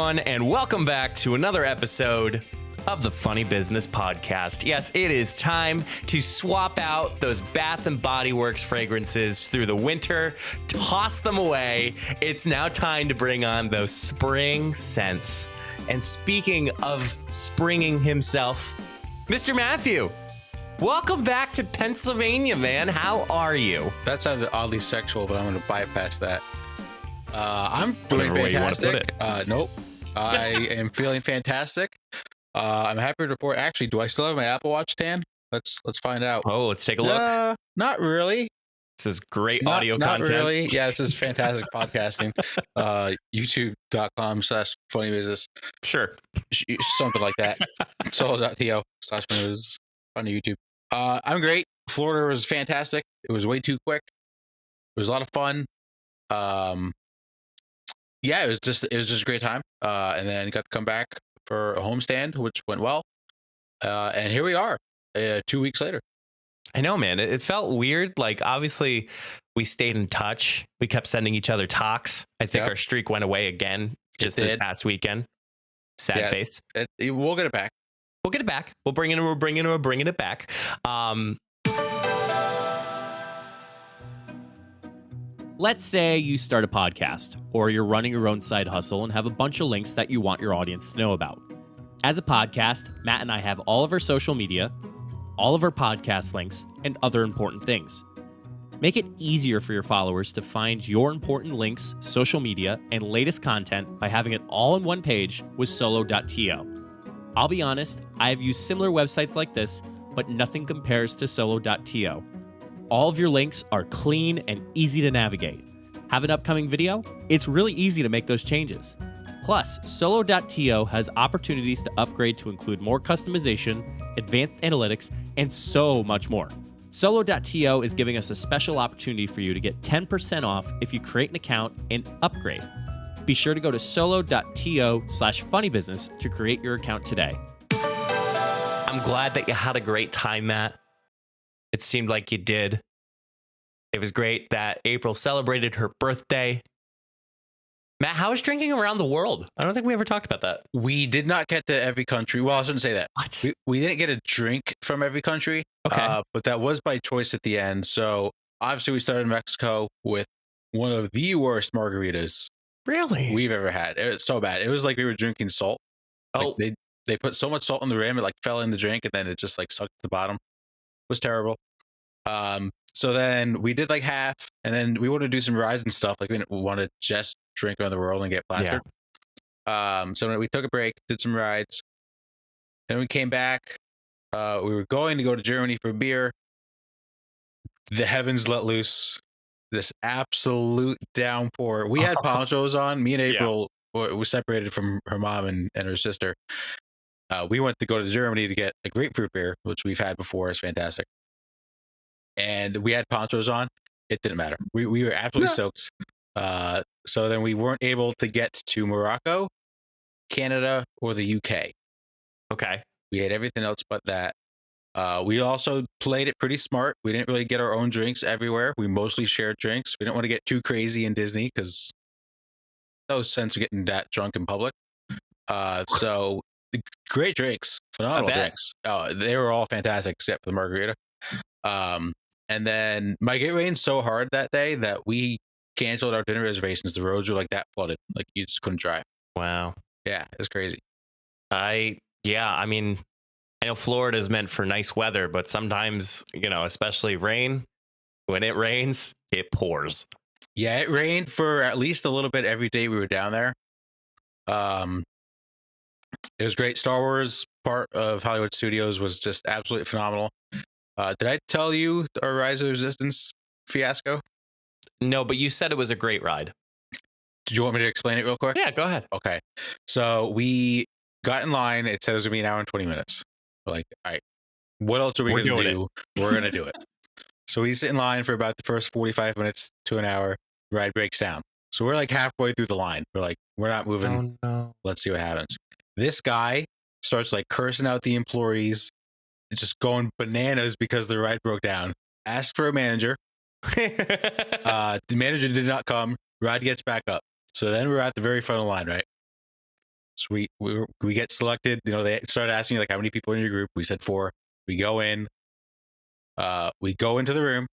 everyone, and welcome back to another episode of the Funny Business Podcast. Yes, it is time to swap out those Bath and Body Works fragrances through the winter, toss them away. It's now time to bring on those spring scents. And speaking of springing himself, Mr. Matthew, welcome back to Pennsylvania, man. How are you? That sounded oddly sexual, but I'm going to bypass that. I'm doing fantastic. Nope. I am feeling fantastic. I'm happy to report. Actually, do I still have my Apple Watch tan? Let's find out. Oh, let's take a look. Not really. This is great audio content. Not really. Yeah, this is fantastic podcasting. YouTube.com/funnybusiness. Sure. Something like that. Solo.to/funnybusiness on YouTube. I'm great. Florida was fantastic. It was way too quick. It was a lot of fun. Yeah, it was just a great time. And then got to come back for a homestand, which went well. And here we are, 2 weeks later. I know, man. It felt weird. Like, obviously, we stayed in touch. We kept sending each other talks. I think our streak went away again just this past weekend. Sad face. We'll get it back. We'll get it back. We're bringing it back. Let's say you start a podcast or you're running your own side hustle and have a bunch of links that you want your audience to know about. As a podcast, Matt and I have all of our social media, all of our podcast links, and other important things. Make it easier for your followers to find your important links, social media, and latest content by having it all in one page with solo.to. I'll be honest, I have used similar websites like this, but nothing compares to solo.to. All of your links are clean and easy to navigate. Have an upcoming video? It's really easy to make those changes. Plus, solo.to has opportunities to upgrade to include more customization, advanced analytics, and so much more. Solo.to is giving us a special opportunity for you to get 10% off if you create an account and upgrade. Be sure to go to solo.to/funnybusiness to create your account today. I'm glad that you had a great time, Matt. It seemed like you did. It was great that April celebrated her birthday. Matt, how is drinking around the world? I don't think we ever talked about that. We did not get to every country. Well, I shouldn't say that. What? We didn't get a drink from every country. Okay. But that was by choice at the end. So obviously we started in Mexico with one of the worst margaritas Really? we've ever had. It was so bad. It was like we were drinking salt. Oh, Like they put so much salt in the rim, it like fell in the drink, and then it just like sucked to the bottom. It was terrible. So then we did like half, and then we wanted to do some rides and stuff. Like we didn't want to just drink around the world and get plastered. So we took a break, did some rides. Then we came back. We were going to go to Germany for beer. The heavens let loose. This absolute downpour. We had ponchos on. Me and April were separated from her mom and her sister. We went to go to Germany to get a grapefruit beer, which we've had before. It's fantastic. And we had ponchos on. It didn't matter. We were absolutely soaked. So then we weren't able to get to Morocco, Canada, or the UK. okay. We had everything else but that. We also played it pretty smart. We didn't really get our own drinks everywhere. We mostly shared drinks. We didn't want to get too crazy in Disney because no sense of getting that drunk in public. So great drinks, phenomenal drinks. Oh, they were all fantastic except for the margarita. And then it rained so hard that day that we canceled our dinner reservations. The roads were like that flooded, like you just couldn't drive. Wow. Yeah, it's crazy. I mean, I know Florida is meant for nice weather, but sometimes, especially rain, when it rains, it pours. Yeah, it rained for at least a little bit every day we were down there. It was great. Star Wars part of Hollywood Studios was just absolutely phenomenal. Did I tell you our Rise of Resistance fiasco? No, but you said it was a great ride. Did you want me to explain it real quick? Yeah, go ahead. Okay. So we got in line. It said it was going to be an hour and 20 minutes. We're like, all right, what else are we going to do? We're going to do it. So we sit in line for about the first 45 minutes to an hour. Ride breaks down. So we're like halfway through the line. We're like, we're not moving. Oh, no. Let's see what happens. This guy starts like cursing out the employees, just going bananas because the ride broke down. Asked for a manager. The manager did not come. Ride gets back up. So then we're at the very front of the line, right? So we get selected. You know, they started asking like how many people are in your group. We said 4. We go in. We go into the room.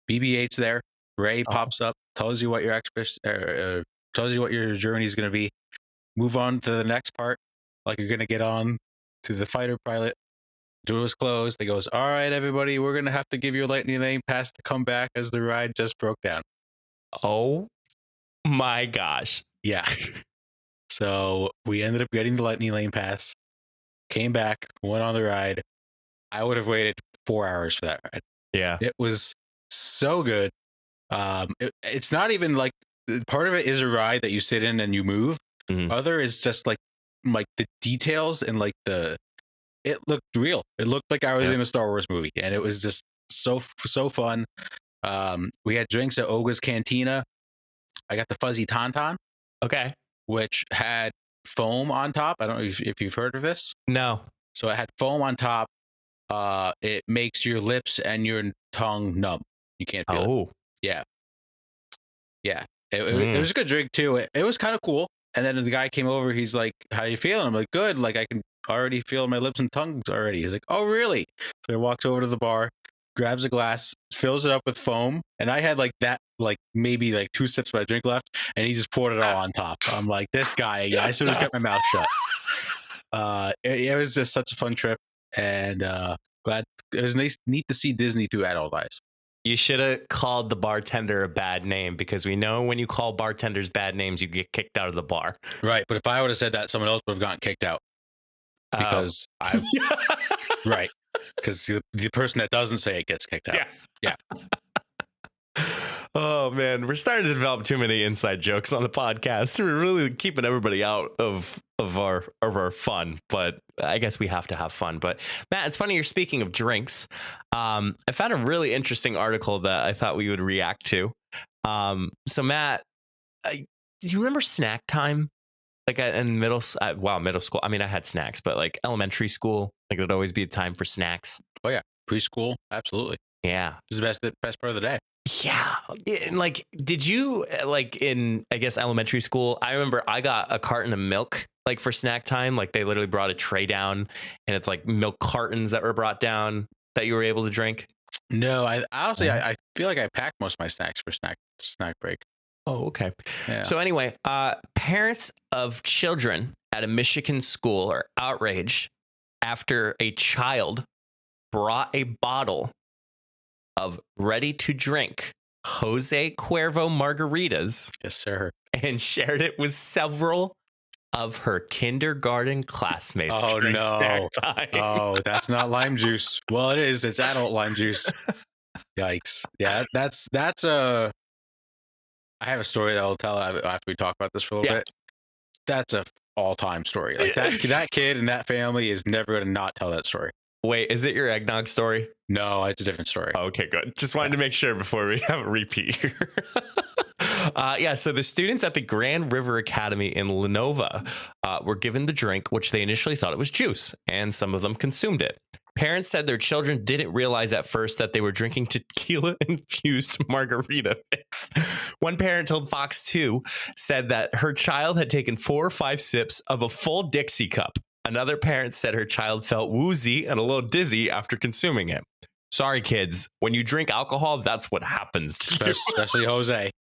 BB-8's there. Ray pops up, tells you what your tells you what your journey is going to be. Move on to the next part. Like you're going to get on to the fighter pilot. Door was closed. They goes, all right, everybody, we're going to have to give you a lightning lane pass to come back as the ride just broke down. Oh my gosh. Yeah. So we ended up getting the lightning lane pass, came back, went on the ride. I would have waited 4 hours for that ride. Yeah. It was so good. It's not even like part of it is a ride that you sit in and you move. Mhm. Other is just like the details and like it looked real. It looked like I was in a Star Wars movie, and it was just so fun. We had drinks at Oga's Cantina. I got the fuzzy tauntaun, Okay. which had foam on top. I don't know if you've heard of this. No. So it had foam on top. It makes your lips and your tongue numb. You can't feel it. Oh. Yeah. It was a good drink too. It was kind of cool. And then the guy came over. He's like, "How you feeling?" I'm like, "Good. Like I can already feel my lips and tongues already." He's like, "Oh, really?" So he walks over to the bar, grabs a glass, fills it up with foam, and I had like maybe 2 sips of my drink left, and he just poured it all on top. I'm like, this guy. I should have kept my mouth shut. It was just such a fun trip, and glad it was neat to see Disney through adult eyes. You should have called the bartender a bad name, because we know when you call bartenders bad names, you get kicked out of the bar. Right, but if I would have said that, someone else would have gotten kicked out. Because right, because the person that doesn't say it gets kicked out. Yeah. Oh man, we're starting to develop too many inside jokes on the podcast. We're really keeping everybody out of our fun, but I guess we have to have fun. But Matt, it's funny you're speaking of drinks. I found a really interesting article that I thought we would react to. So Matt, do you remember snack time? Like in middle school. I mean, I had snacks, but like elementary school, like there'd always be a time for snacks. Oh yeah, preschool, absolutely. Yeah, this is the best part of the day. Yeah. And like, did you like in, I guess, elementary school? I remember I got a carton of milk like for snack time. Like they literally brought a tray down, and it's like milk cartons that were brought down that you were able to drink. No, I honestly, I feel like I packed most of my snacks for snack break. Oh, okay. Yeah. So anyway, parents of children at a Michigan school are outraged after a child brought a bottle of ready to drink Jose Cuervo margaritas. Yes, sir. And shared it with several of her kindergarten classmates. Oh during no. snack time. Oh, that's not lime juice. Well, it is. It's adult lime juice. Yikes. Yeah, that's I have a story that I'll tell after we talk about this for a little bit. That's a all-time story. Like that kid and that family is never going to not tell that story. Wait, is it your eggnog story? No, it's a different story. Oh, okay, good. Just wanted to make sure before we have a repeat here. So the students at the Grand River Academy in Lenova were given the drink, which they initially thought it was juice, and some of them consumed it. Parents said their children didn't realize at first that they were drinking tequila-infused margarita mix. One parent told Fox 2 said that her child had taken 4 or 5 sips of a full Dixie cup. Another parent said her child felt woozy and a little dizzy after consuming it. Sorry, kids. When you drink alcohol, that's what happens to you. Especially Jose.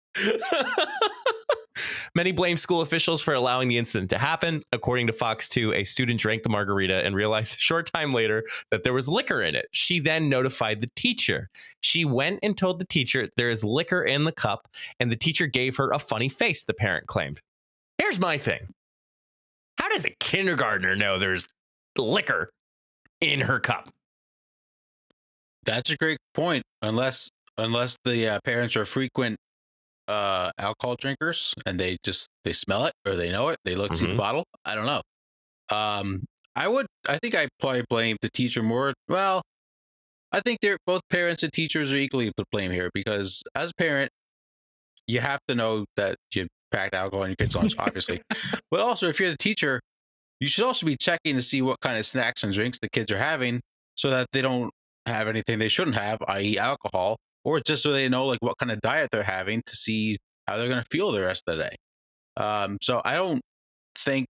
Many blame school officials for allowing the incident to happen. According to Fox 2, a student drank the margarita and realized a short time later that there was liquor in it. She then notified the teacher. She went and told the teacher there is liquor in the cup, and the teacher gave her a funny face, the parent claimed. Here's my thing. How does a kindergartner know there's liquor in her cup? That's a great point. Unless the parents are frequent alcohol drinkers and they smell it or they know it, they see the bottle. I don't know. I think I probably blame the teacher more. Well, I think both parents and teachers are equally to blame here, because as a parent, you have to know that you packed alcohol in your kids' lunch, obviously. But also, if you're the teacher, you should also be checking to see what kind of snacks and drinks the kids are having, so that they don't have anything they shouldn't have, i.e. alcohol, or just so they know like what kind of diet they're having to see how they're going to feel the rest of the day. So I don't think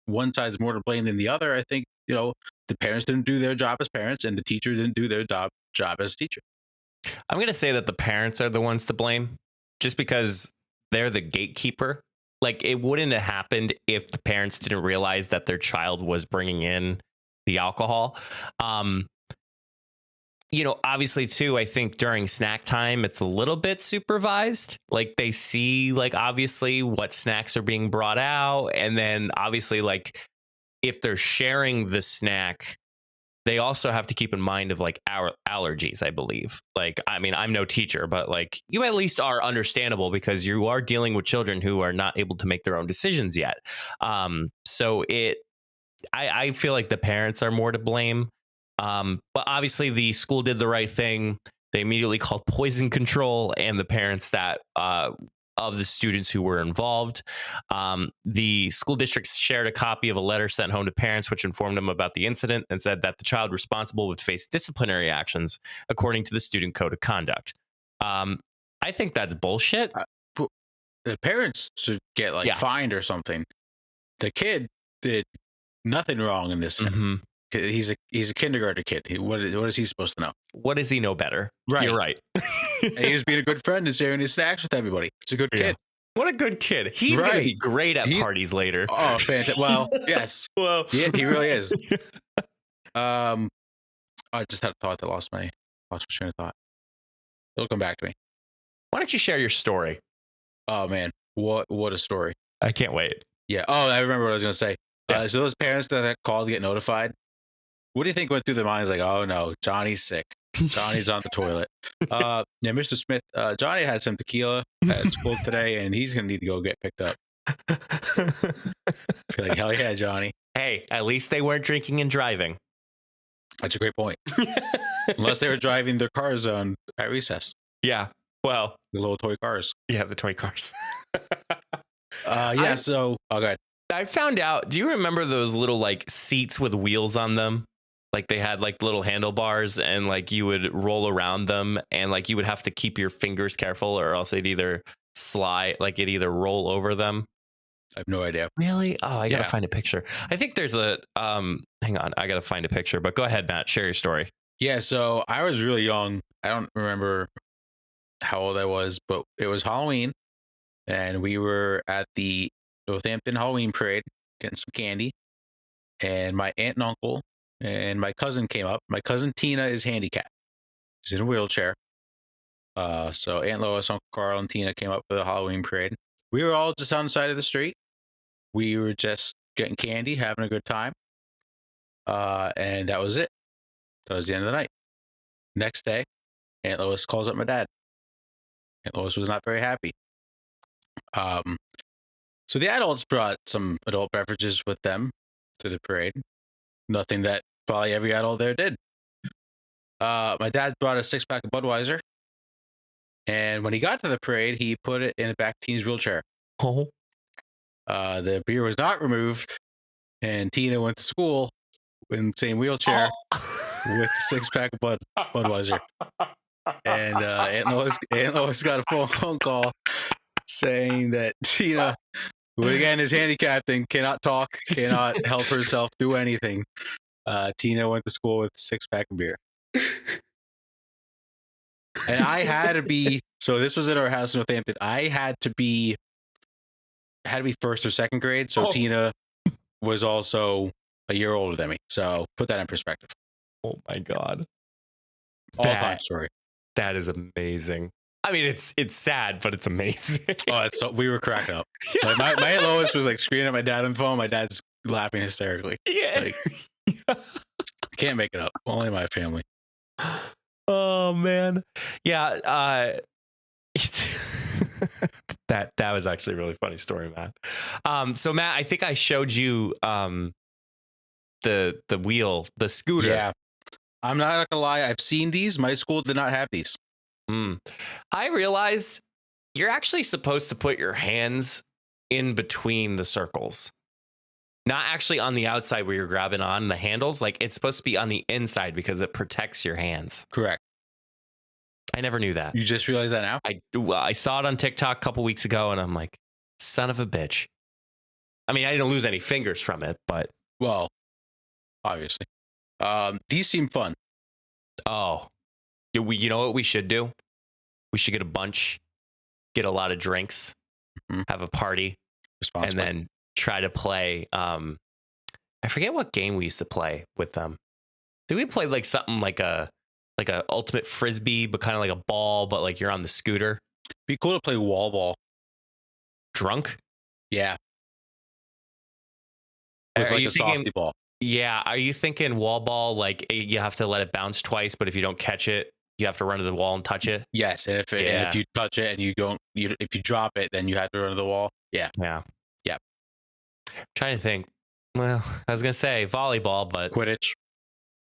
one side's more to blame than the other. I think, the parents didn't do their job as parents, and the teacher didn't do their job as a teacher. I'm going to say that the parents are the ones to blame just because they're the gatekeeper. Like, it wouldn't have happened if the parents didn't realize that their child was bringing in the alcohol. Obviously, too, I think during snack time, it's a little bit supervised. Like, they see, like, obviously what snacks are being brought out. And then obviously, like, if they're sharing the snack, they also have to keep in mind of like our allergies, I believe. Like, I mean, I'm no teacher, but like you at least are understandable because you are dealing with children who are not able to make their own decisions yet. I feel like the parents are more to blame. But obviously the school did the right thing. They immediately called poison control and the parents that of the students who were involved. The school district shared a copy of a letter sent home to parents, which informed them about the incident and said that the child responsible would face disciplinary actions according to the student code of conduct. I think that's bullshit. The parents should get fined or something. The kid did nothing wrong in this. Mm-hmm. He's a kindergarten kid. What is he supposed to know? What does he know better? Right. You're right. And he was being a good friend and sharing his snacks with everybody. It's a good kid. What a good kid. He's going to be great at parties later. Oh, fantastic. Well, yes. Well, he really is. I just had a thought that lost my train of thought. It'll come back to me. Why don't you share your story? Oh, man. What a story. I can't wait. Yeah. Oh, I remember what I was going to say. Yeah. So those parents that called to get notified, what do you think went through their minds? Like, oh, no, Johnny's sick. Johnny's on the toilet. Yeah, Mr. Smith, Johnny had some tequila at school today, and he's going to need to go get picked up. Feel like, hell yeah, Johnny. Hey, at least they weren't drinking and driving. That's a great point. Unless they were driving their cars at recess. Yeah, well. The little toy cars. Yeah, the toy cars. So, go ahead. I found out, do you remember those little like seats with wheels on them? Like they had like little handlebars and like you would roll around them and like you would have to keep your fingers careful or else it'd either roll over them. I have no idea. Really? Oh, I gotta find a picture. I think there's a, hang on, I gotta find a picture, but go ahead, Matt, share your story. Yeah, so I was really young. I don't remember how old I was, but it was Halloween and we were at the Northampton Halloween parade getting some candy, and my aunt and uncle and my cousin came up. My cousin Tina is handicapped. She's in a wheelchair. So Aunt Lois, Uncle Carl, and Tina came up for the Halloween parade. We were all just on the side of the street. We were just getting candy, having a good time. And that was it. That was the end of the night. Next day, Aunt Lois calls up my dad. Aunt Lois was not very happy. So the adults brought some adult beverages with them to the parade. Nothing that probably every adult there did. My dad brought a 6-pack of Budweiser. And when he got to the parade, he put it in the back of Tina's wheelchair. Oh. The beer was not removed. And Tina went to school in the same wheelchair with a 6-pack of Budweiser. And Aunt Lois got a phone call saying that Tina, who again is handicapped and cannot talk, cannot help herself do anything. Tina went to school with a 6-pack of beer. And I had to be, so this was at our house in Northampton. I had to be first or second grade. So Tina was also a year older than me. So put that in perspective. Oh my God. All-time story. That is amazing. I mean, it's sad, but it's amazing. We were cracking up. Like, my Aunt Lois was like screaming at my dad on the phone. My dad's laughing hysterically. Yeah. Like, can't make it up. Only my family. Oh man. Yeah. That was actually a really funny story, Matt. So Matt, I think I showed you the scooter. Yeah. I'm not gonna lie, I've seen these. My school did not have these. I realized you're actually supposed to put your hands in between the circles, not actually on the outside where you're grabbing on the handles. Like it's supposed to be on the inside because it protects your hands. Correct. I never knew that. You just realized that now? I saw it on TikTok a couple weeks ago and I'm like, son of a bitch. I mean, I didn't lose any fingers from it, but Well, obviously. These seem fun. oh, you know what we should do? We should get a bunch, get a lot of drinks, have a party, and then try to play. I forget what game we used to play with them. Did we play like something like a ultimate frisbee, but kind of like a ball, but like you're on the scooter? Be cool to play wall ball. Drunk? Yeah. With like a softy ball. Yeah. Are you thinking wall ball? Like you have to let it bounce twice, but if you don't catch it, you have to run to the wall and touch it. Yes, and if you touch it and if you drop it, then you have to run to the wall. Yeah. I'm trying to think. Well, I was gonna say volleyball, but Quidditch.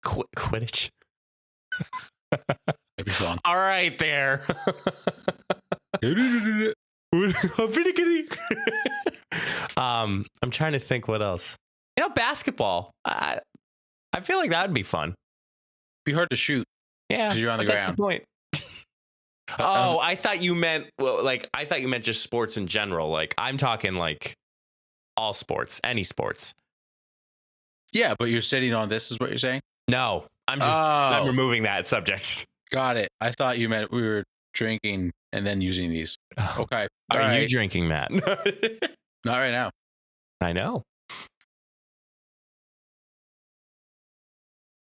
Quidditch. That'd be fun. All right, there. I'm trying to think what else. Basketball. I feel like that would be fun. Be hard to shoot. Yeah, because you're on the ground. That's the point. Oh, I thought you meant just sports in general. Like I'm talking like all sports, any sports. Yeah, but you're sitting on this is what you're saying? No, I'm removing that subject. Got it. I thought you meant we were drinking and then using these. Okay. Are you drinking, Matt? Not right now. I know.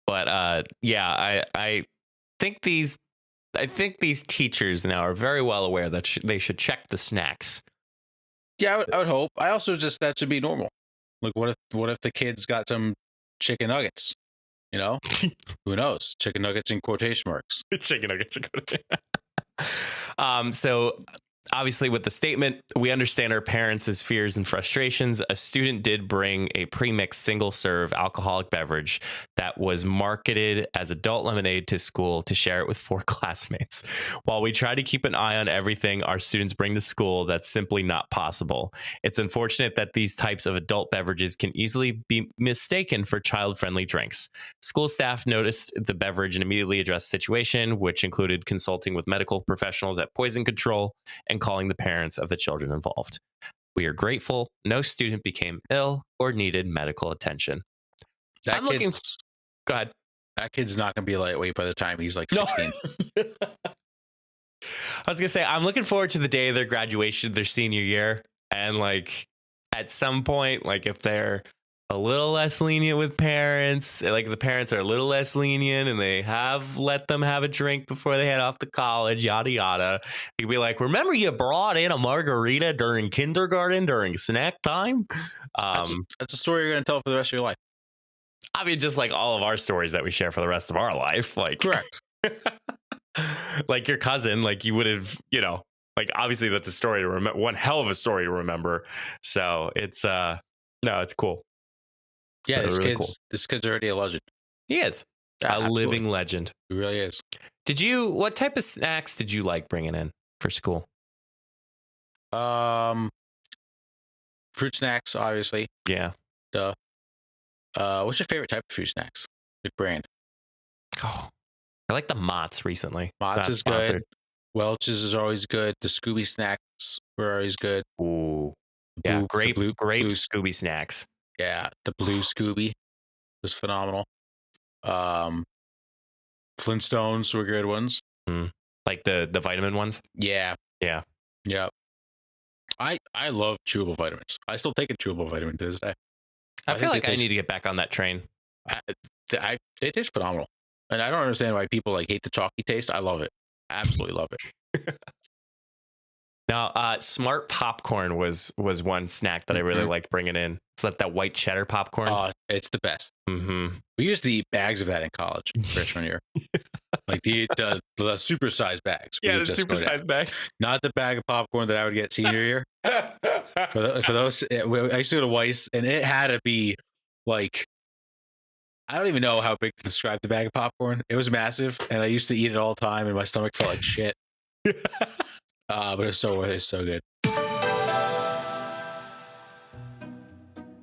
But I think these teachers now are very well aware that they should check the snacks. Yeah, I would hope. I also that should be normal. Like, what if the kids got some chicken nuggets? Who knows? Chicken nuggets in quotation marks. Chicken nuggets in quotation. So obviously with the statement, we understand our parents' fears and frustrations. A student did bring a pre-mixed single-serve alcoholic beverage that was marketed as adult lemonade to school to share it with 4 classmates. While we try to keep an eye on everything our students bring to school, that's simply not possible. It's unfortunate that these types of adult beverages can easily be mistaken for child-friendly drinks. School staff noticed the beverage and immediately addressed the situation, which included consulting with medical professionals at Poison Control and calling the parents of the children involved. We are grateful no student became ill or needed medical attention. Go ahead. That kid's not going to be lightweight by the time he's like 16. No. I was going to say, I'm looking forward to the day of their graduation, their senior year. And like at some point, like if they're a little less lenient with parents, like the parents are a little less lenient and they have let them have a drink before they head off to college, yada, yada. You'd be like, remember you brought in a margarita during kindergarten during snack time? That's a story you're going to tell for the rest of your life. I mean, just like all of our stories that we share for the rest of our life. Like, correct. Like your cousin, like you would have, like obviously that's a story to remember, one hell of a story to remember. So it's, no, it's cool. Yeah, this kid's already a legend. He is a living legend. He really is. What type of snacks did you like bringing in for school? Fruit snacks, obviously. Yeah. Duh. What's your favorite type of fruit snacks? Like brand? Oh, I like the Mott's recently. Mott's is good. Welch's is always good. The Scooby snacks were always good. Ooh. Yeah, grape Scooby snacks. Yeah, the blue Scooby was phenomenal. Flintstones were good ones. Like the vitamin ones? Yeah. Yeah. Yeah. I love chewable vitamins. I still take a chewable vitamin to this day. I feel like I need to get back on that train. It is phenomenal. And I don't understand why people like hate the chalky taste. I love it. I absolutely love it. Now, smart popcorn was one snack that I really liked bringing in. It's that white cheddar popcorn. Oh, it's the best. Mm-hmm. We used to eat bags of that in college, freshman year. Like the supersized bags. Yeah, the supersized bag. Not the bag of popcorn that I would get senior year. For those, I used to go to Weiss, and it had to be like, I don't even know how big to describe the bag of popcorn. It was massive, and I used to eat it all the time, and my stomach felt like shit. But it's so worth it. It's so good.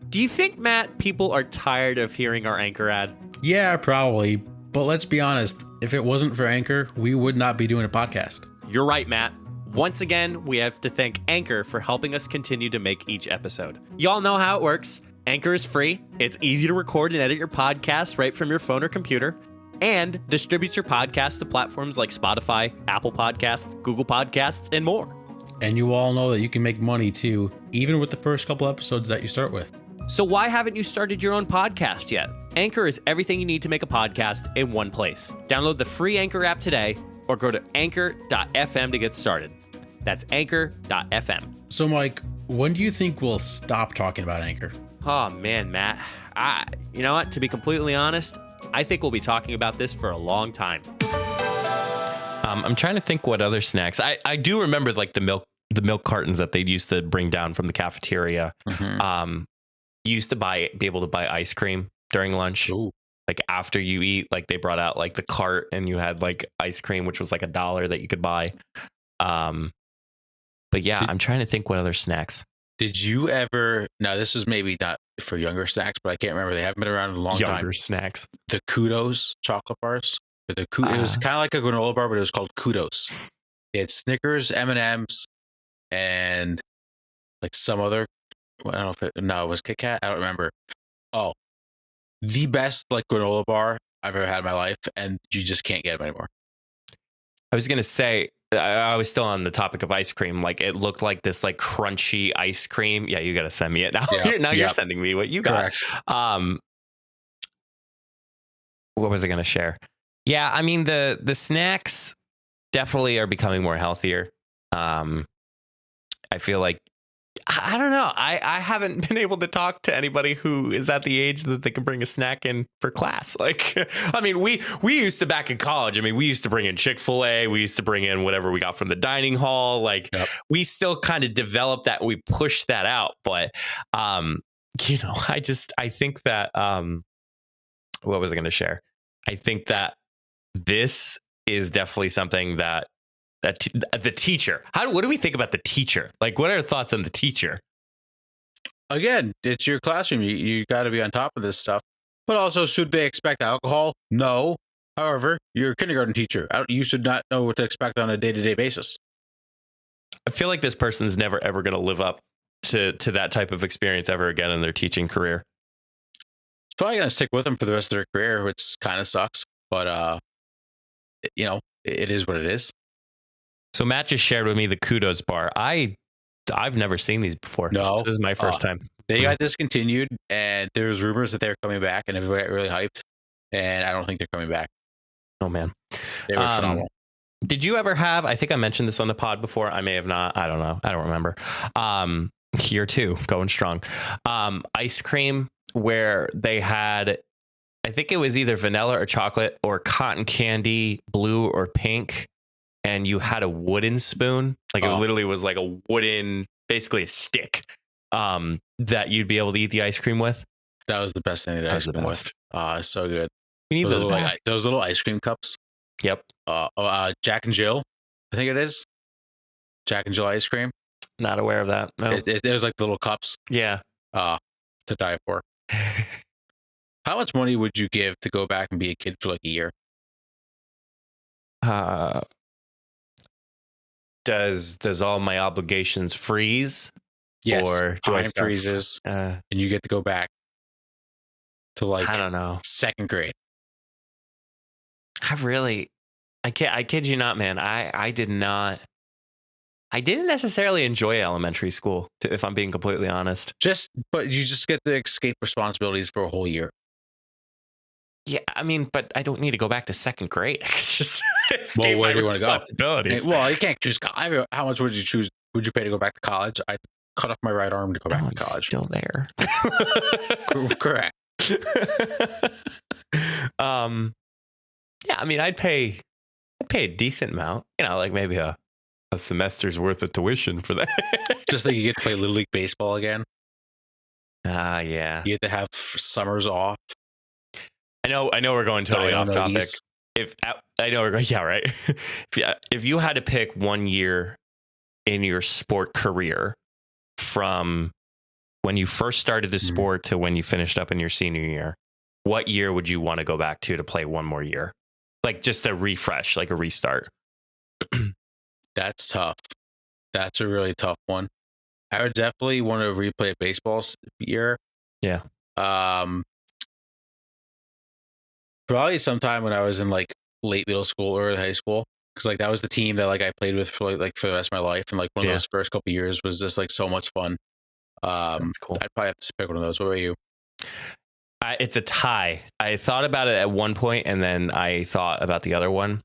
Do you think, Matt, people are tired of hearing our Anchor ad? Yeah, probably. But let's be honest, if it wasn't for Anchor, we would not be doing a podcast. You're right, Matt. Once again, we have to thank Anchor for helping us continue to make each episode. Y'all know how it works. Anchor is free. It's easy to record and edit your podcast right from your phone or computer, and distributes your podcast to platforms like Spotify, Apple Podcasts, Google Podcasts, and more. And you all know that you can make money too, even with the first couple episodes that you start with. So why haven't you started your own podcast yet? Anchor is everything you need to make a podcast in one place. Download the free Anchor app today or go to anchor.fm to get started. That's anchor.fm. So, Mike, when do you think we'll stop talking about Anchor? Oh, man, Matt. You know what? To be completely honest, I think we'll be talking about this for a long time. I'm trying to think what other snacks. I do remember like the milk cartons that they used to bring down from the cafeteria. Mm-hmm. You used to be able to buy ice cream during lunch. Ooh. Like after you eat, like they brought out like the cart and you had like ice cream, which was like $1 that you could buy. But yeah, I'm trying to think what other snacks. Did you ever? Now, this is maybe not for younger snacks, but I can't remember. They haven't been around in a long time. Younger snacks. The Kudos chocolate bars. It was kind of like a granola bar, but it was called Kudos. It had Snickers, M&Ms, and like some other. I don't know if it was Kit Kat. I don't remember. Oh, the best like granola bar I've ever had in my life, and you just can't get them anymore. I was gonna say, I was still on the topic of ice cream. Like it looked like this like crunchy ice cream. Yeah, you got to send me it now. Yeah, You're sending me what you got. Correct. What was I gonna share? Yeah, I mean the snacks definitely are becoming more healthier. I feel like I don't know. I haven't been able to talk to anybody who is at the age that they can bring a snack in for class. Like, I mean, we used to back in college. I mean, we used to bring in Chick-fil-A. We used to bring in whatever we got from the dining hall. Like, we still kind of developed that. We pushed that out. But, you know, I think that, what was I going to share? I think that this is definitely something that the teacher. What do we think about the teacher? Like, what are your thoughts on the teacher? Again, it's your classroom. You got to be on top of this stuff. But also, should they expect alcohol? No. However, you're a kindergarten teacher. You should not know what to expect on a day-to-day basis. I feel like this person's never ever going to live up to that type of experience ever again in their teaching career. It's probably going to stick with them for the rest of their career, which kind of sucks. But you know, it is what it is. So Matt just shared with me the Kudos bar. I've never seen these before. No, this is my first time. They got discontinued, and there's rumors that they're coming back, and everybody got really hyped. And I don't think they're coming back. Oh man, they were phenomenal. Did you ever have? I think I mentioned this on the pod before. I may have not. I don't know. I don't remember. Here too, going strong. Ice cream where they had. I think it was either vanilla or chocolate or cotton candy, blue or pink. And you had a wooden spoon, like it literally was like a wooden, basically a stick, that you'd be able to eat the ice cream with. That was the best thing that ice cream with. So good. We need those little ice cream cups. Yep. Jack and Jill, I think it is. Jack and Jill ice cream. Not aware of that. No. It was like the little cups. Yeah. To die for. How much money would you give to go back and be a kid for like a year? Does all my obligations freeze? Yes. Or do time freezes, and you get to go back to like I don't know, second grade. I kid you not, man. I didn't necessarily enjoy elementary school, if I'm being completely honest. But you just get to escape responsibilities for a whole year. Yeah, I mean, but I don't need to go back to second grade. I could just escape where my do you want to responsibilities. Well, you can't choose. How much would you choose? Would you pay to go back to college? I cut off my right arm to go back to college. Still there. Correct. Yeah, I mean, I'd pay a decent amount. You know, like maybe a semester's worth of tuition for that. Just like you get to play Little League baseball again. Yeah. You get to have summers off. I know we're going totally off topic. Yeah, right. If you had to pick 1 year in your sport career from when you first started the sport to when you finished up in your senior year, what year would you want to go back to play one more year? Like just a refresh, like a restart. That's tough. That's a really tough one. I would definitely want to replay a baseball year. Yeah. Probably sometime when I was in like late middle school or high school, because like that was the team that like I played with for like for the rest of my life, and like one of Yeah. those first couple years was just like so much fun. That's cool. I'd probably have to pick one of those. What about you? It's a tie. I thought about it at one point, and then I thought about the other one.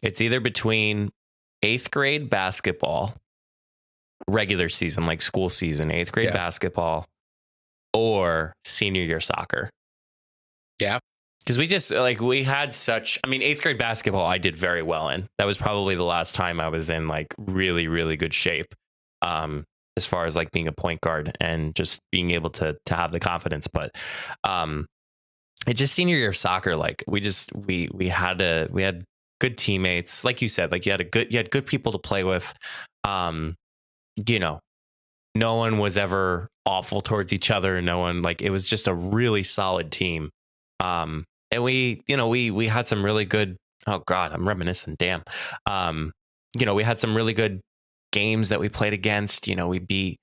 It's either between 8th grade basketball, regular season, like school season, 8th grade basketball, or senior year soccer. Yeah. Because we had such, I mean, 8th grade basketball, I did very well in. That was probably the last time I was in like really, really good shape. As far as like being a point guard and just being able to have the confidence. But it just senior year soccer, like we had good teammates. Like you said, like you had good people to play with. You know, no one was ever awful towards each other. No one, like, it was just a really solid team. And we had some really good, oh God, I'm reminiscing. Damn. We had some really good games that we played against. We beat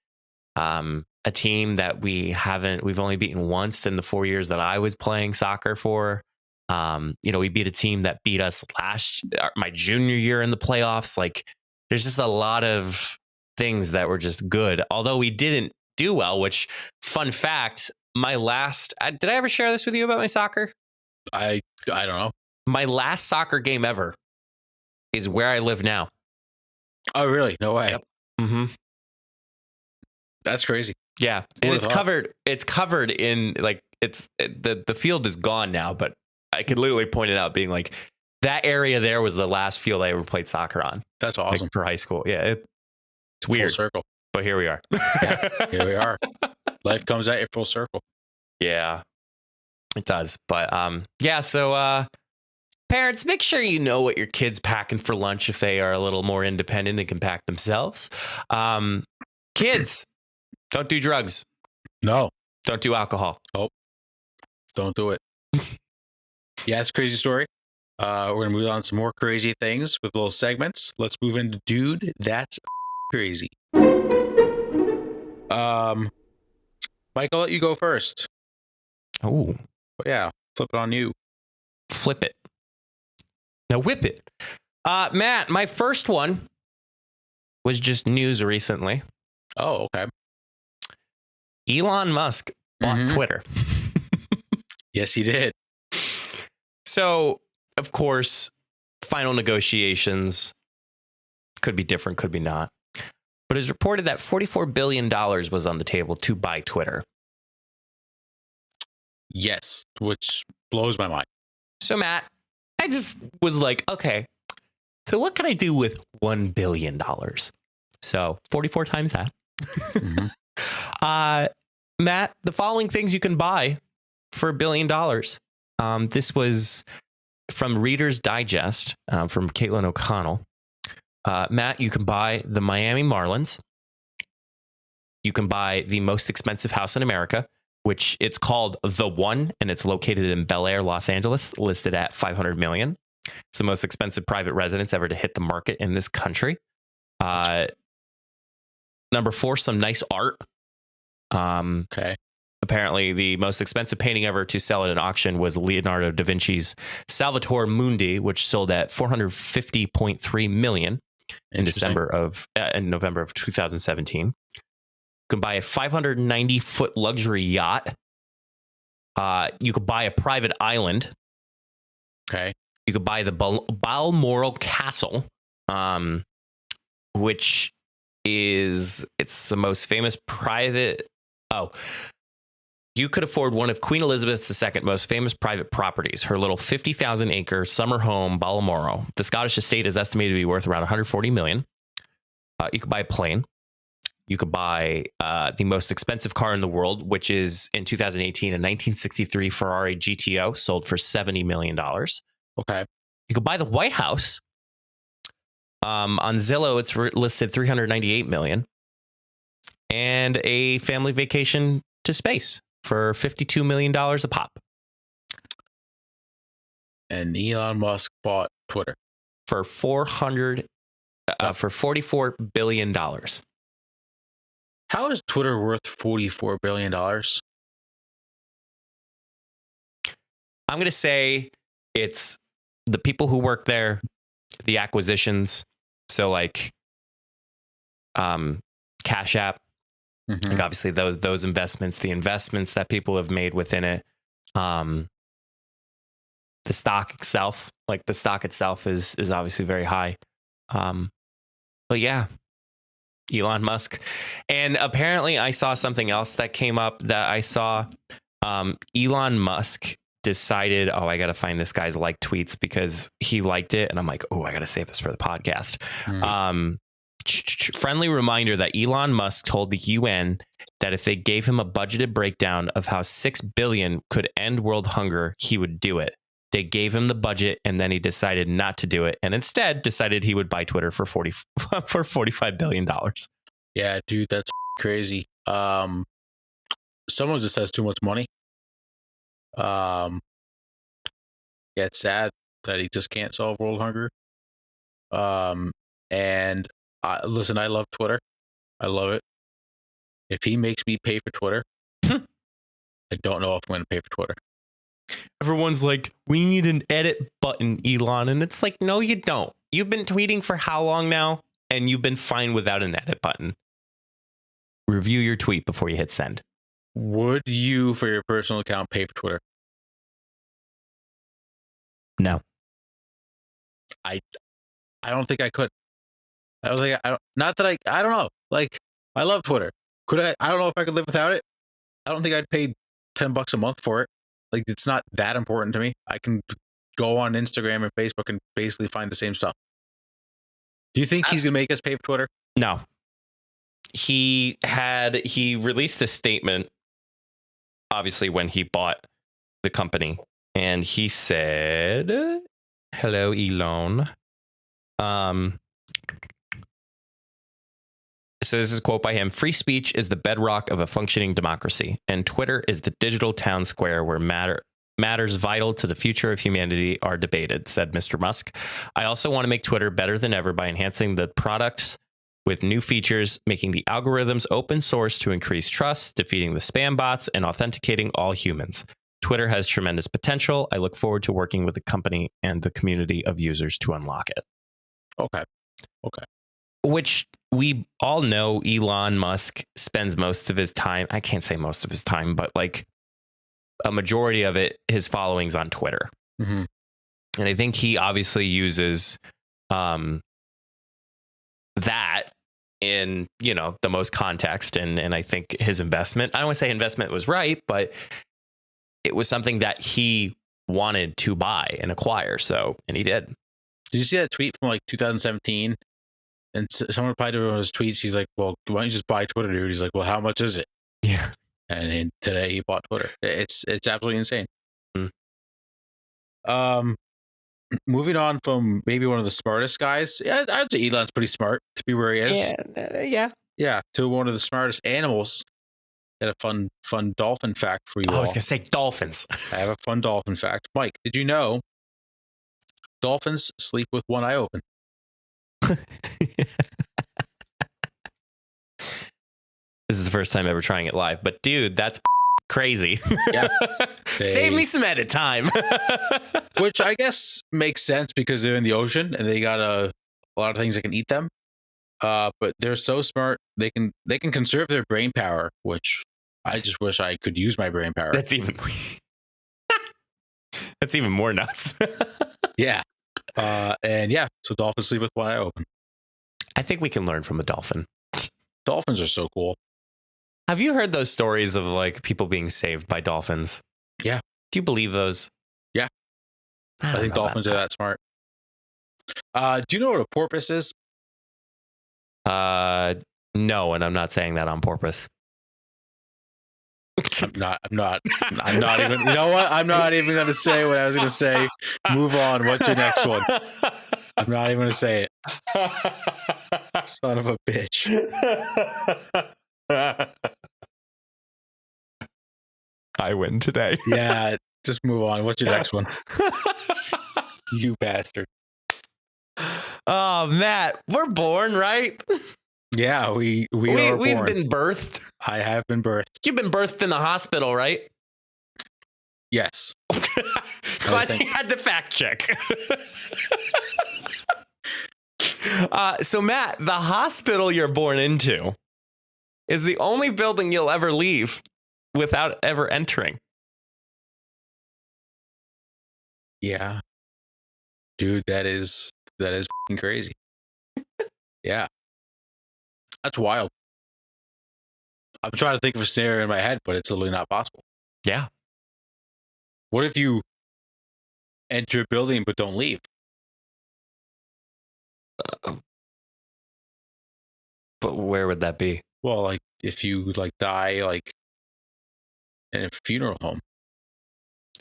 a team that we've only beaten once in the 4 years that I was playing soccer for. We beat a team that beat us my junior year in the playoffs. Like, there's just a lot of things that were just good, although we didn't do well, which, fun fact, did I ever share this with you about my soccer? I don't know. My last soccer game ever is where I live now. Oh, really? No way. Yep. Mm-hmm. That's crazy. Yeah. And it's covered in like, the field is gone now, but I could literally point it out being like, that area there was the last field I ever played soccer on. That's awesome. Like, for high school. Yeah. It's weird. Full circle. But here we are. Yeah, here we are. Life comes at you full circle. Yeah, it does. But so parents, make sure you know what your kid's packing for lunch if they are a little more independent and can pack themselves. Kids, don't do drugs. No. Don't do alcohol. Oh, don't do it. Yeah, it's a crazy story. We're going to move on to some more crazy things with little segments. Let's move into Dude, That's Crazy. Mike, I'll let you go first. Oh. Yeah, flip it on you. Flip it. Now whip it. Matt, my first one was just news recently. Oh, okay. Elon Musk bought Twitter. Yes, he did. So, of course, final negotiations could be different, could be not. But it's reported that $44 billion was on the table to buy Twitter. Yes, which blows my mind. So, Matt, I just was like, okay, so what can I do with $1 billion? So 44 times that. Matt, the following things you can buy for $1 billion. This was from Reader's Digest, from Caitlin O'Connell. Matt, you can buy the Miami Marlins. You can buy the most expensive house in America, which it's called The One, and it's located in Bel Air, Los Angeles, listed at $500 million. It's the most expensive private residence ever to hit the market in this country. Number 4, some nice art. Okay. Apparently, the most expensive painting ever to sell at an auction was Leonardo da Vinci's Salvator Mundi, which sold at $450.3 million in November of 2017. You can buy a 590-foot luxury yacht. You could buy a private island. Okay. You could buy the Balmoral Castle, which it's the most famous private. Oh, you could afford one of Queen Elizabeth II's most famous private properties, her little 50,000-acre summer home, Balmoral. The Scottish estate is estimated to be worth around $140 million. You could buy a plane. You could buy the most expensive car in the world, which is in 2018, a 1963 Ferrari GTO, sold for $70 million. Okay. You could buy the White House. On Zillow, it's listed $398 million. And a family vacation to space for $52 million a pop. And Elon Musk bought Twitter for $450 for $44 billion. How is Twitter worth $44 billion? I'm going to say it's the people who work there, the acquisitions. So like Cash App, like obviously those investments, the investments that people have made within it, the stock itself, like the stock itself is obviously very high. But yeah, Elon Musk. And apparently I saw something else that came up that I saw. Elon Musk decided, I got to find this guy's like tweets because he liked it. And I'm like, I got to save this for the podcast. Friendly reminder that Elon Musk told the UN that if they gave him a budgeted breakdown of how 6 billion could end world hunger, he would do it. They gave him the budget and then he decided not to do it and instead decided he would buy Twitter for $45 billion. Yeah, dude, that's crazy. Someone just has too much money. Yeah, it's sad that he just can't solve world hunger. And listen, I love Twitter. I love it. If he makes me pay for Twitter, I don't know if I'm going to pay for Twitter. Everyone's like, we need an edit button, Elon. And it's like, no, you don't. You've been tweeting for how long now? And you've been fine without an edit button. Review your tweet before you hit send. Would you, for your personal account, pay for Twitter? No. I don't think I could. I don't think I don't. Not that I don't know. Like, I love Twitter. Could I? I don't know if I could live without it. I don't think I'd pay $10 a month for it. Like, it's not that important to me. I can go on Instagram and Facebook and basically find the same stuff. Do you think he's gonna make us pay for Twitter? No. He released this statement, obviously, when he bought the company, and he said, "Hello, Elon." So this is a quote by him. "Free speech is the bedrock of a functioning democracy, and Twitter is the digital town square where matters vital to the future of humanity are debated," said Mr. Musk. "I also want to make Twitter better than ever by enhancing the products with new features, making the algorithms open source to increase trust, defeating the spam bots, and authenticating all humans. Twitter has tremendous potential. I look forward to working with the company and the community of users to unlock it." Okay. Which we all know Elon Musk spends most of his time. I can't say most of his time, but like a majority of it, his following's on Twitter. Mm-hmm. And I think he obviously uses that in, the most context. And I think his investment, I don't want to say investment was right, but it was something that he wanted to buy and acquire. And he did. Did you see that tweet from like 2017? And someone replied to one of his tweets. He's like, "Well, why don't you just buy Twitter, dude?" He's like, "Well, how much is it?" Yeah. And today he bought Twitter. It's absolutely insane. Moving on from maybe one of the smartest guys. Yeah, I'd say Elon's pretty smart to be where he is. Yeah. To one of the smartest animals. Got a fun dolphin fact for you all. I was gonna say dolphins. I have a fun dolphin fact. Mike, did you know dolphins sleep with one eye open? This is the first time ever trying it live, but dude, that's crazy. Yeah. Save me some edit time. Which I guess makes sense because they're in the ocean and they got a lot of things that can eat them. But they're so smart, they can conserve their brain power, which I just wish I could use my brain power. That's even more nuts. Yeah. So dolphins sleep with one eye open. I think we can learn from a dolphin. Dolphins are so cool. Have you heard those stories of like people being saved by dolphins? Yeah. Do you believe those? Yeah. I think dolphins are that smart. Do you know what a porpoise is? No, and I'm not saying that on purpose. I'm not even, you know what? I'm not even going to say what I was going to say. Move on. What's your next one? I'm not even going to say it. Son of a bitch. I win today. Yeah, just move on. What's your next one? You bastard. Oh, Matt, we're born, right? Yeah, we We've are born. been birthed. I have been birthed. You've been birthed in the hospital, right? Yes. Glad you had to fact check. So, Matt, the hospital you're born into is the only building you'll ever leave without ever entering. Yeah. Dude, that is f***ing crazy. Yeah. That's wild. I'm trying to think of a scenario in my head, but it's literally not possible. Yeah. What if you enter a building but don't leave? But where would that be? Well, like if you like die like in a funeral home.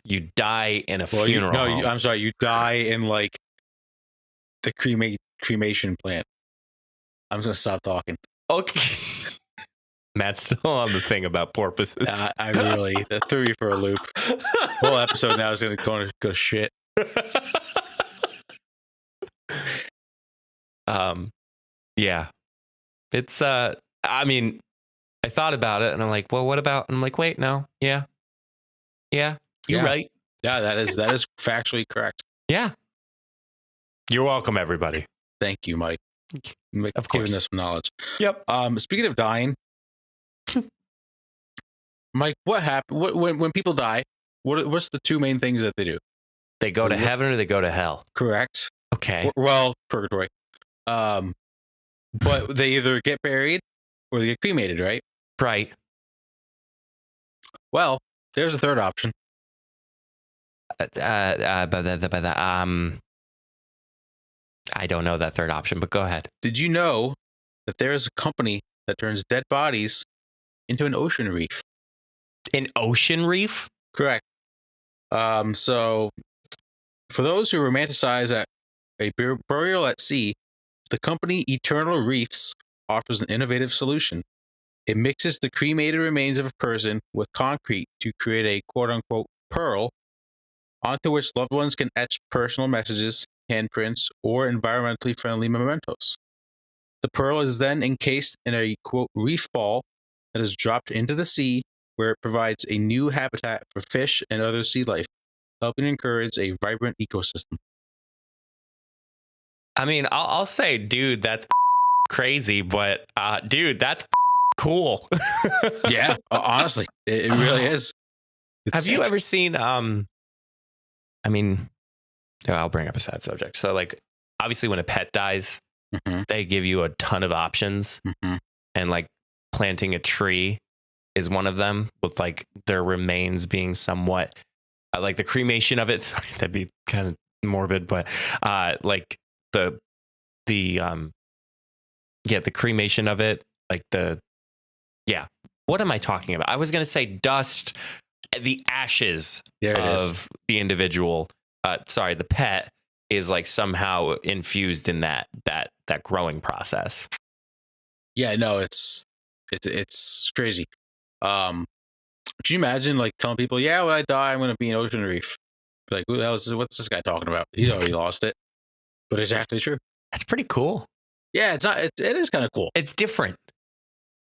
You die in a funeral home. I'm sorry. You die in like the cremation plant. I'm just gonna stop talking. Okay. Matt's still on the thing about porpoises. I really that threw me for a loop. Whole episode now is gonna go shit. Yeah. It's I mean, I thought about it and I'm like, well, what about? And I'm like, wait, no. Yeah. You're right. Yeah, that is factually correct. Yeah. You're welcome, everybody. Thank you, Mike. Of Giving course. us knowledge. Yep. Speaking of dying, Mike, what happened when people die? What's the two main things that they do? They go to heaven or they go to hell. Correct. Okay. Well, purgatory. But they either get buried or they get cremated, right? Right. Well, there's a third option. I don't know that third option, but go ahead. Did you know that there is a company that turns dead bodies into an ocean reef? An ocean reef? Correct. So for those who romanticize a burial at sea, the company Eternal Reefs offers an innovative solution. It mixes the cremated remains of a person with concrete to create a quote-unquote pearl onto which loved ones can etch personal messages, handprints, or environmentally friendly mementos. The pearl is then encased in a quote reef ball that is dropped into the sea, where it provides a new habitat for fish and other sea life, helping encourage a vibrant ecosystem. I mean, I'll say, dude, that's crazy, but dude, that's cool. Yeah, honestly, it really is. Have you ever seen? I mean, I'll bring up a sad subject. So, like, obviously, when a pet dies, they give you a ton of options, and like planting a tree is one of them, with like their remains being somewhat like the cremation of it. Sorry, that'd be kind of morbid, but like the cremation of it, like what am I talking about? I was gonna say dust, the ashes of the individual, the pet is like somehow infused in that growing process. Yeah, no, it's crazy. Could you imagine like telling people, yeah, when I die, I'm going to be an ocean reef? Like, what's this guy talking about? He's already lost it. But it's actually true. That's pretty cool. Yeah, it is kind of cool. It's different.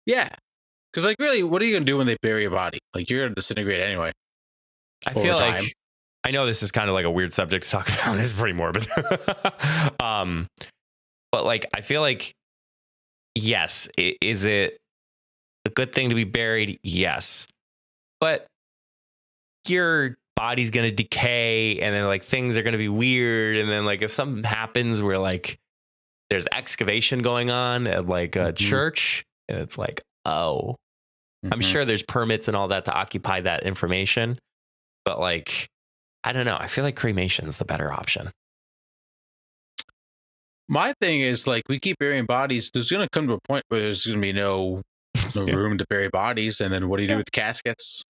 Yeah. Because like, really, what are you going to do when they bury a body? Like, you're going to disintegrate anyway. I feel like, I know this is kind of like a weird subject to talk about. This is pretty morbid. But like, I feel like, yes, is it a good thing to be buried? Yes. But your body's going to decay and then like things are going to be weird. And then like if something happens where like there's excavation going on at like a church and it's like, oh, I'm sure there's permits and all that to occupy that information. But like, I don't know. I feel like cremation's the better option. My thing is like, we keep burying bodies. There's going to come to a point where there's going to be no room to bury bodies. And then what do you do with caskets?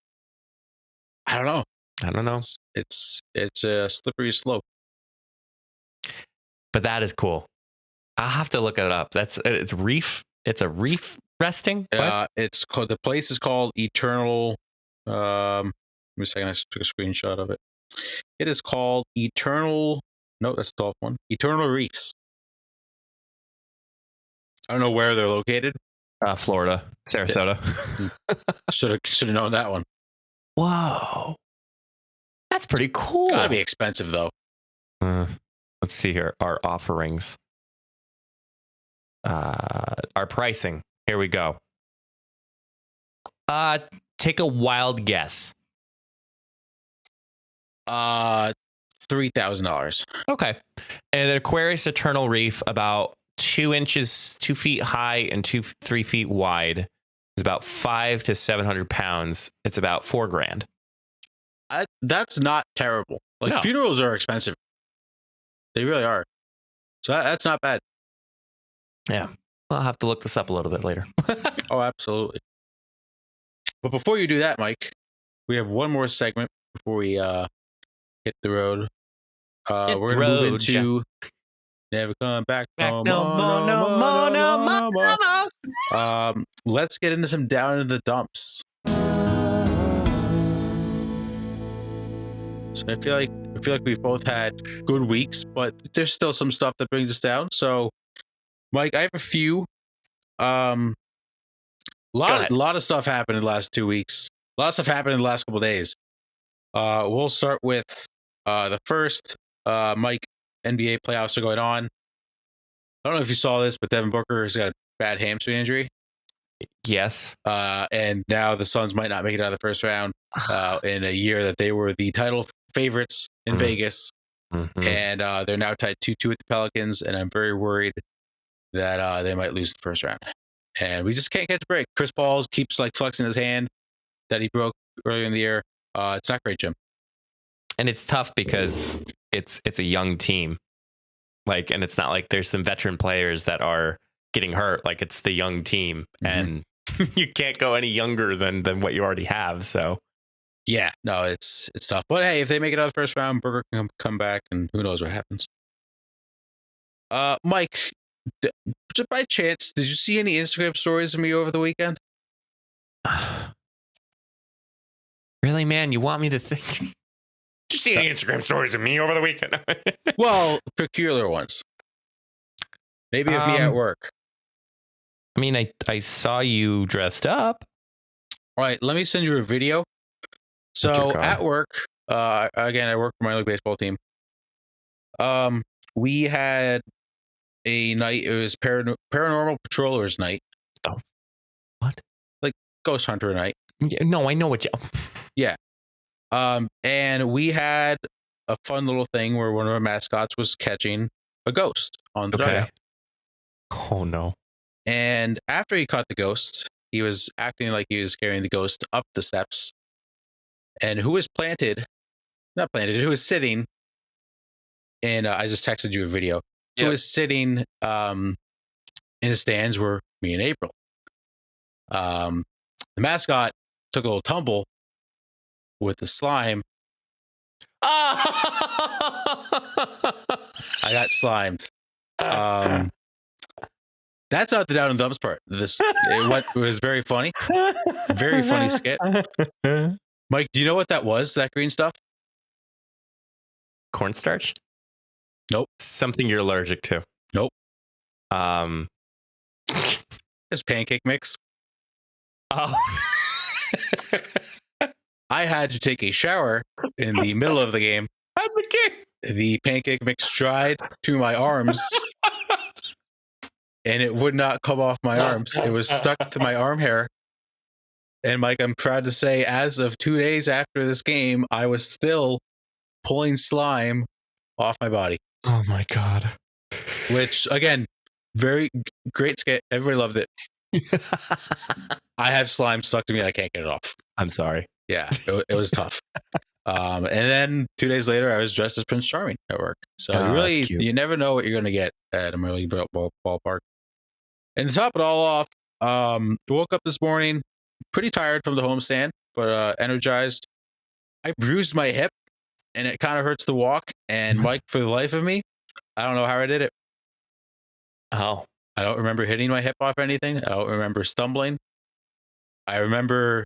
I don't know. It's a slippery slope. But that is cool. I'll have to look it up. It's reef. It's a reef resting. It's called, the place is called Eternal. Give me a second. I took a screenshot of it. It is called Eternal. No, that's the 12th one. Eternal Reefs. I don't know where they're located. Florida, Sarasota. Should have known that one. Whoa. That's pretty cool. Gotta be expensive though. Let's see here. Our offerings. Our pricing. Here we go. Take a wild guess. $3,000. Okay. And an Aquarius Eternal Reef, about 2 inches, 2 feet high and 3 feet wide, is about 500 to 700 pounds. It's about $4,000. That's not terrible. Like, No. funerals are expensive. They really are. So that's not bad. Yeah. I'll have to look this up a little bit later. Oh, absolutely. But before you do that, Mike, we have one more segment before we hit the road. We're going to move into Never Come Back No More. Let's get into some Down in the Dumps. So I feel like we've both had good weeks, but there's still some stuff that brings us down. So, Mike, I have a few. A lot of stuff happened in the last 2 weeks. A lot of stuff happened in the last couple of days. We'll start with the first. Mike, NBA playoffs are going on. I don't know if you saw this, but Devin Booker has got a bad hamstring injury. Yes. And now the Suns might not make it out of the first round in a year that they were the title favorites in Vegas. And they're now tied 2-2 with the Pelicans, and I'm very worried that they might lose the first round. And we just can't catch a break. Chris Paul keeps like flexing his hand that he broke earlier in the year. It's not great, Jim. And it's tough because it's a young team. Like, and it's not like there's some veteran players that are getting hurt. Like, it's the young team, and you can't go any younger than what you already have. So yeah, no, it's tough. But hey, if they make it out of the first round, Booker can come back, and who knows what happens. Mike, just by chance, did you see any Instagram stories of me over the weekend? Really, man? You want me to think? Did you see any Instagram stories of me over the weekend? Well, peculiar ones. Maybe of me at work. I mean, I saw you dressed up. All right, let me send you a video. So at work, again, I work for my league baseball team. We had a night. It was paranormal patrollers night. Oh, what? Like ghost hunter night. Yeah, no, I know what you. Yeah. And we had a fun little thing where one of our mascots was catching a ghost on the dugout. Oh no. And after he caught the ghost, he was acting like he was carrying the ghost up the steps. And who was who was sitting, and I just texted you a video. Yep. Who was sitting in the stands were me and April. The mascot took a little tumble with the slime. I got slimed. That's not the down and dumps part. It was very funny. Very funny skit. Mike, do you know what that was, that green stuff? Cornstarch? Nope. Something you're allergic to? Nope. It's pancake mix. Oh. I had to take a shower in the middle of the game. The pancake mix dried to my arms, and it would not come off my arms. It was stuck to my arm hair. And Mike, I'm proud to say, as of 2 days after this game, I was still pulling slime off my body. Oh my God. Which, again, very great skit. Everybody loved it. I have slime stuck to me. I can't get it off. I'm sorry. Yeah, it was tough. And then 2 days later, I was dressed as Prince Charming at work. So you never know what you're going to get at a minor league ballpark. And to top it all off, woke up this morning pretty tired from the homestand, but energized. I bruised my hip, and it kind of hurts to walk. And Mike, for the life of me, I don't know how I did it. Oh. I don't remember hitting my hip off anything. I don't remember stumbling. I remember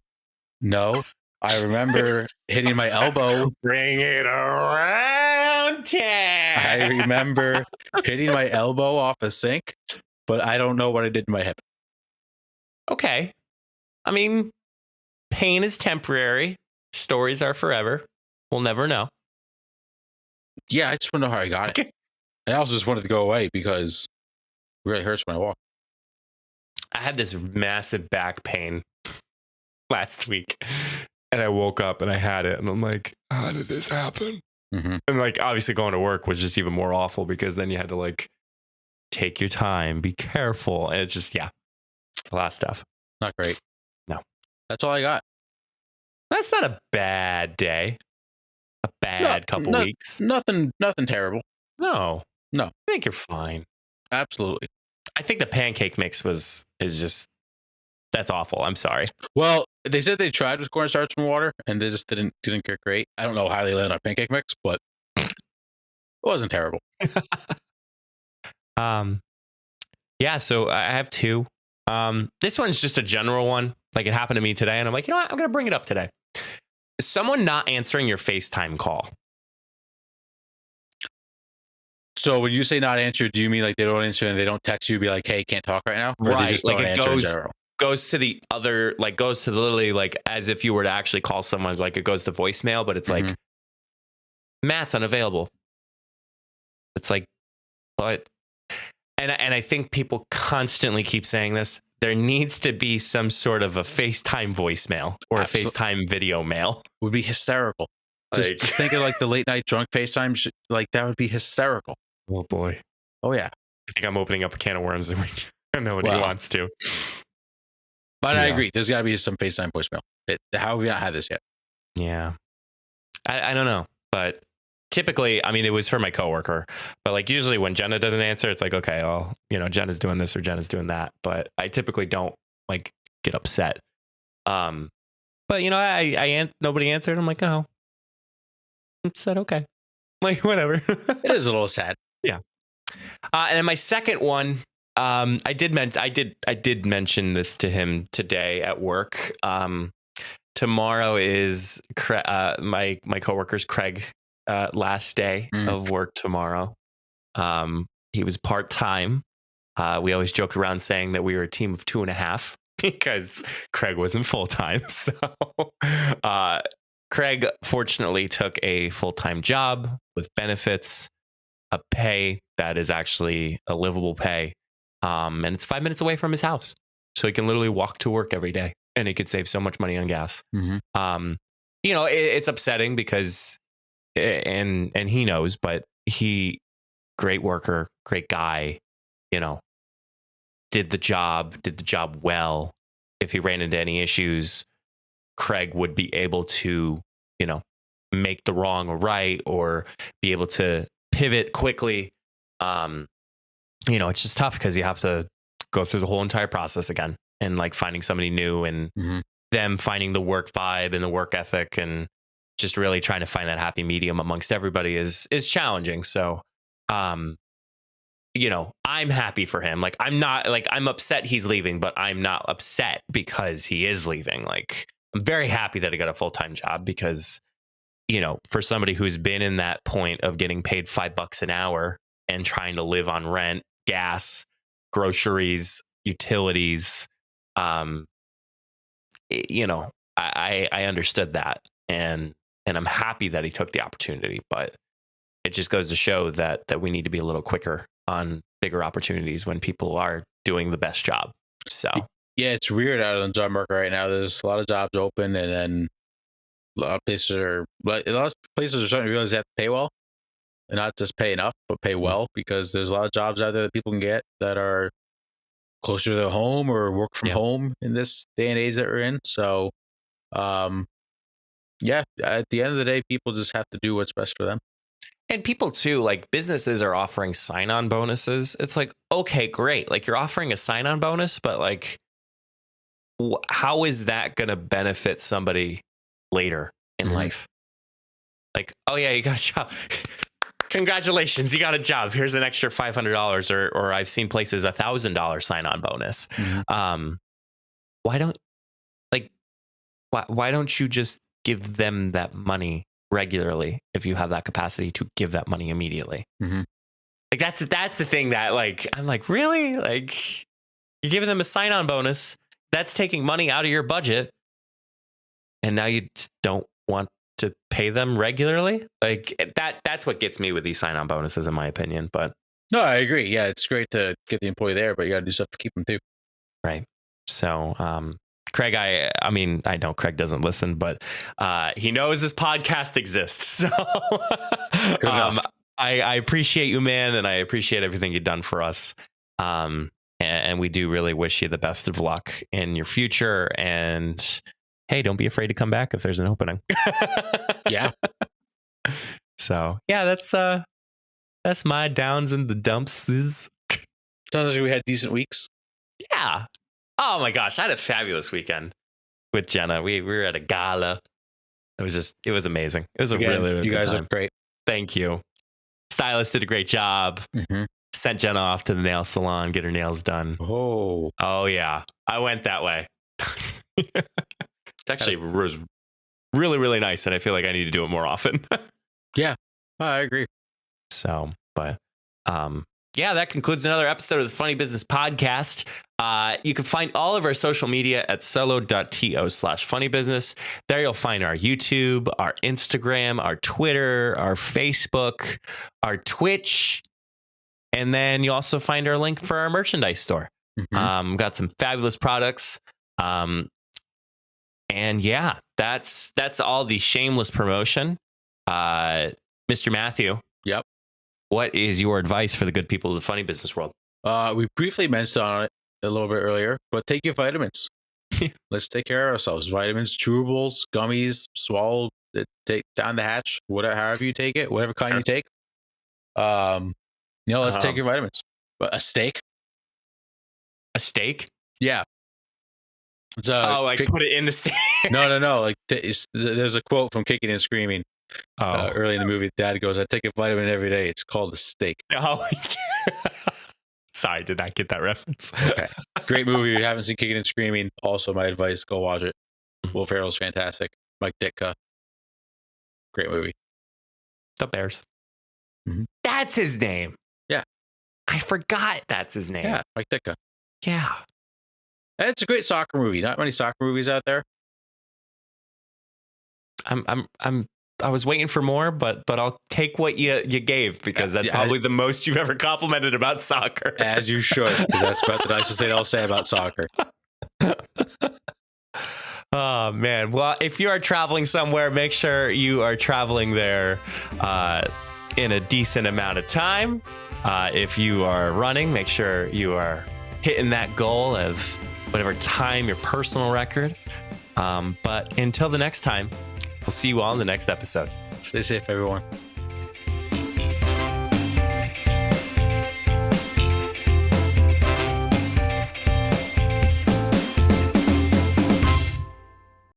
hitting my elbow. Bring it around town. I remember hitting my elbow off a sink but I don't know what I did to my hip. Okay. I mean, pain is temporary. Stories are forever. We'll never know. Yeah, I just want to know how I got it. Okay. And I also just wanted to go away because it really hurts when I walk. I had this massive back pain last week, and I woke up and I had it, and I'm like, how did this happen? Mm-hmm. And like, obviously going to work was just even more awful because then you had to like take your time, be careful. And it's just, yeah, a lot of stuff. Not great. No. That's all I got. That's not a bad day. A bad couple weeks. Nothing terrible. No. No. I think you're fine. Absolutely. I think the pancake mix is just, that's awful. I'm sorry. Well, they said they tried with cornstarch and water and they just didn't get great. I don't know how they landed on pancake mix, but it wasn't terrible. Yeah, so I have two. This one's just a general one. Like it happened to me today, and I'm like, you know what? I'm gonna bring it up today. Someone not answering your FaceTime call. So when you say not answer, do you mean like they don't answer and they don't text you, be like, hey, can't talk right now? Or Right. They just Like don't it answer in general? goes to the other, like goes to literally like as if you were to actually call someone, like it goes to voicemail, but it's like Matt's unavailable. It's like, but and I think people constantly keep saying this. There needs to be some sort of a FaceTime voicemail or a FaceTime video mail. Would be hysterical. Like, Just think of like the late night drunk FaceTime. Like that would be hysterical. oh boy. Oh yeah. I think I'm opening up a can of worms that nobody wants to. But I agree. There's got to be some FaceTime voicemail. How have we not had this yet? Yeah. I don't know. But typically, I mean, it was for my coworker. But like usually when Jenna doesn't answer, it's like, okay, well, you know, Jenna's doing this or Jenna's doing that. But I typically don't like get upset. But you know, nobody answered. I'm like, oh, I said okay. Like whatever. It is a little sad. Yeah. And then my second one, I did mention this to him today at work. Tomorrow is my coworker's Craig last day of work tomorrow. He was part-time. We always joked around saying that we were a team of 2.5 because Craig wasn't full-time. So Craig fortunately took a full-time job with benefits, a pay that is actually a livable pay. And it's 5 minutes away from his house. So he can literally walk to work every day and he could save so much money on gas. Mm-hmm. You know, it's upsetting because, and he knows, but great worker, great guy, you know, did the job well. If he ran into any issues, Craig would be able to, you know, make the wrong right or be able to pivot quickly. You know, it's just tough because you have to go through the whole entire process again and like finding somebody new and them finding the work vibe and the work ethic and just really trying to find that happy medium amongst everybody is challenging. So, you know, I'm happy for him. Like, I'm upset he's leaving, but I'm not upset because he is leaving. Like, I'm very happy that he got a full-time job because, you know, for somebody who's been in that point of getting paid $5 an hour and trying to live on rent, gas, groceries, utilities, you know, I understood that and I'm happy that he took the opportunity, but it just goes to show that we need to be a little quicker on bigger opportunities when people are doing the best job. So yeah, it's weird out on the job market right now. There's a lot of jobs open, and then a lot of places are starting to realize they have to pay well, and not just pay enough, but pay well, because there's a lot of jobs out there that people can get that are closer to their home or work from home in this day and age that we're in. So, yeah, at the end of the day, people just have to do what's best for them. And people too, like businesses are offering sign-on bonuses. It's like, okay, great. Like you're offering a sign-on bonus, but like, how is that going to benefit somebody later in life? Like, oh yeah, you got a job. Congratulations, you got a job. Here's an extra $500, or I've seen places $1,000 sign-on bonus. Why don't you just give them that money regularly if you have that capacity to give that money immediately? Like that's the thing that like I'm like, really? Like you're giving them a sign-on bonus. That's taking money out of your budget. And now you just don't want to pay them regularly? Like that's what gets me with these sign-on bonuses, in my opinion. But No, I agree. Yeah, it's great to get the employee there, but you got to do stuff to keep them too. right. So Craig, I mean, I know Craig doesn't listen, but he knows this podcast exists. So I appreciate you, man, and I appreciate everything you've done for us. And we do really wish you the best of luck in your future. And hey, don't be afraid to come back if there's an opening. Yeah. So yeah, that's my downs and the dumps. Sounds like we had decent weeks. Yeah. Oh my gosh, I had a fabulous weekend with Jenna. We were at a gala. It was amazing. It was a really you good guys time. look great. Thank you. Stylist did a great job. Mm-hmm. Sent Jenna off to the nail salon, get her nails done. Oh Yeah. I went that way. It actually was really, really nice. And I feel like I need to do it more often. Yeah, I agree. So, but yeah, that concludes another episode of the Funny Business Podcast. You can find all of our social media at solo.to/funnybusiness. There you'll find our YouTube, our Instagram, our Twitter, our Facebook, our Twitch. And then you also find our link for our merchandise store. Mm-hmm. Got some fabulous products. And yeah, that's all the shameless promotion. Mr. Matthew. Yep. What is your advice for the good people of the funny business world? We briefly mentioned on it a little bit earlier, but take your vitamins. Let's take care of ourselves. Vitamins, chewables, gummies, swallow, take down the hatch, whatever, however you take it, whatever kind you take. Let's take your vitamins. But a steak. A steak? Yeah. Put it in the steak. No. Like there's a quote from Kicking and Screaming. Early in the movie, Dad goes, "I take a vitamin every day. It's called a steak." Oh, sorry, did not get that reference. Okay, great movie. If you haven't seen Kicking and Screaming, also my advice: go watch it. Will Ferrell's fantastic. Mike Ditka, great movie. The Bears. Mm-hmm. That's his name. Yeah, I forgot that's his name. Yeah, Mike Ditka. Yeah, and it's a great soccer movie. Not many soccer movies out there. I was waiting for more, but I'll take what you gave because that's probably the most you've ever complimented about soccer. As you should, because that's about the nicest thing I'll say about soccer. Oh man! Well, if you are traveling somewhere, make sure you are traveling there in a decent amount of time. If you are running, make sure you are hitting that goal of whatever time your personal record. But until the next time. We'll see you all in the next episode. Stay safe, everyone.